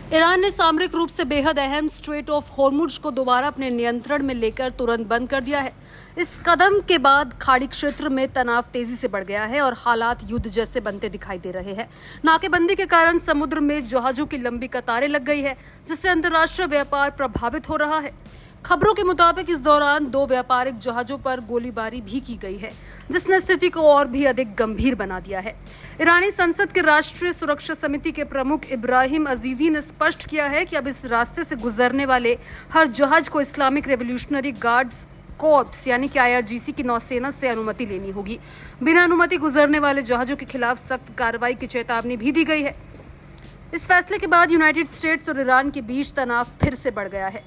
Iran ने सामरिक रूप से बेहद अहम स्ट्रेट ऑफ हॉर्मुज को दोबारा अपने नियंत्रण में लेकर तुरंत बंद कर दिया है। इस कदम के बाद खाड़ी क्षेत्र में तनाव तेजी से बढ़ गया है और हालात युद्ध जैसे बनते दिखाई दे रहे हैं। नाकेबंदी के कारण समुद्र में जहाजों की लंबी कतारें लग गई है, जिससे अंतर्राष्ट्रीय व्यापार प्रभावित हो रहा है। खबरों के मुताबिक इस दौरान 2 व्यापारिक जहाजों पर गोलीबारी भी की गई है, जिसने स्थिति को और भी अधिक गंभीर बना दिया है। ईरानी संसद के राष्ट्रीय सुरक्षा समिति के प्रमुख इब्राहिम अजीजी ने स्पष्ट किया है कि अब इस रास्ते से गुजरने वाले हर जहाज को इस्लामिक रेवोल्यूशनरी गार्ड्स कोर्प्स यानी कि IRGC की नौसेना से अनुमति लेनी होगी। बिना अनुमति गुजरने वाले जहाजों के खिलाफ सख्त कार्रवाई की चेतावनी भी दी गई है। इस फैसले के बाद यूनाइटेड स्टेट्स और ईरान के बीच तनाव फिर से बढ़ गया है।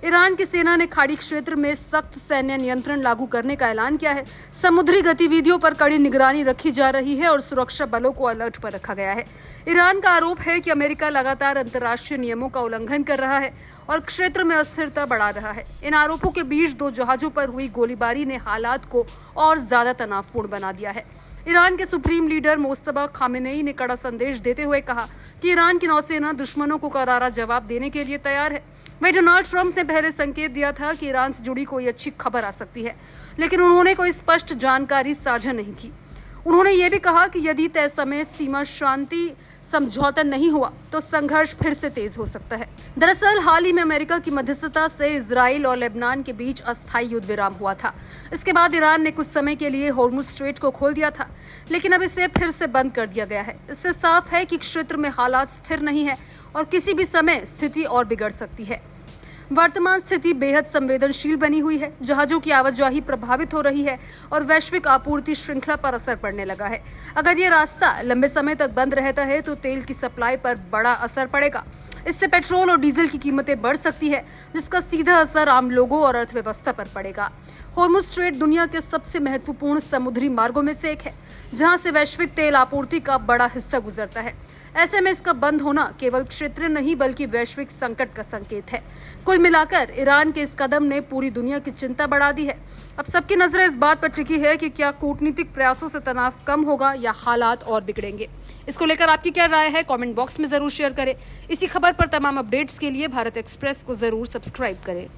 ईरान की सेना ने खाड़ी क्षेत्र में सख्त सैन्य नियंत्रण लागू करने का ऐलान किया है। समुद्री गतिविधियों पर कड़ी निगरानी रखी जा रही है और सुरक्षा बलों को अलर्ट पर रखा गया है। ईरान का आरोप है कि अमेरिका लगातार अंतर्राष्ट्रीय नियमों का उल्लंघन कर रहा है और क्षेत्र में अस्थिरता बढ़ा रहा है। इन आरोपों के बीच 2 जहाजों पर हुई गोलीबारी ने हालात को और ज्यादा तनावपूर्ण बना दिया है। ईरान के सुप्रीम लीडर मोस्तफा खामेनेई ने कड़ा संदेश देते हुए कहा कि ईरान की नौसेना दुश्मनों को करारा जवाब देने के लिए तैयार है। वहीं डोनाल्ड ट्रंप ने पहले संकेत दिया था कि ईरान से जुड़ी कोई अच्छी खबर आ सकती है, लेकिन उन्होंने कोई स्पष्ट जानकारी साझा नहीं की। उन्होंने ये भी कहा कि यदि तय समय सीमा शांति समझौता नहीं हुआ तो संघर्ष फिर से तेज हो सकता है। दरअसल हाल ही में अमेरिका की मध्यस्थता से इजराइल और लेबनान के बीच अस्थायी युद्ध विराम हुआ था। इसके बाद ईरान ने कुछ समय के लिए हॉर्मुज स्ट्रेट को खोल दिया था, लेकिन अब इसे फिर से बंद कर दिया गया है। इससे साफ है कि क्षेत्र में हालात स्थिर नहीं है और किसी भी समय स्थिति और बिगड़ सकती है। वर्तमान स्थिति बेहद संवेदनशील बनी हुई है। जहाजों की आवाजाही प्रभावित हो रही है और वैश्विक आपूर्ति श्रृंखला पर असर पड़ने लगा है। अगर ये रास्ता लंबे समय तक बंद रहता है तो तेल की सप्लाई पर बड़ा असर पड़ेगा। इससे पेट्रोल और डीजल की कीमतें बढ़ सकती है, जिसका सीधा असर आम लोगों और अर्थव्यवस्था पर पड़ेगा। हॉर्मुज स्ट्रेट दुनिया के सबसे महत्वपूर्ण समुद्री मार्गों में से एक है, जहां से वैश्विक तेल आपूर्ति का बड़ा हिस्सा गुजरता है। ऐसे में इसका बंद होना केवल क्षेत्रीय नहीं बल्कि वैश्विक संकट का संकेत है। कुल मिलाकर ईरान के इस कदम ने पूरी दुनिया की चिंता बढ़ा दी है। अब सबकी नजरें इस बात पर टिकी है कि क्या कूटनीतिक प्रयासों से तनाव कम होगा या हालात और बिगड़ेंगे। इसको लेकर आपकी क्या राय है, कमेंट बॉक्स में जरूर शेयर करें। इसी खबर पर तमाम अपडेट्स के लिए भारत एक्सप्रेस को जरूर सब्सक्राइब करें।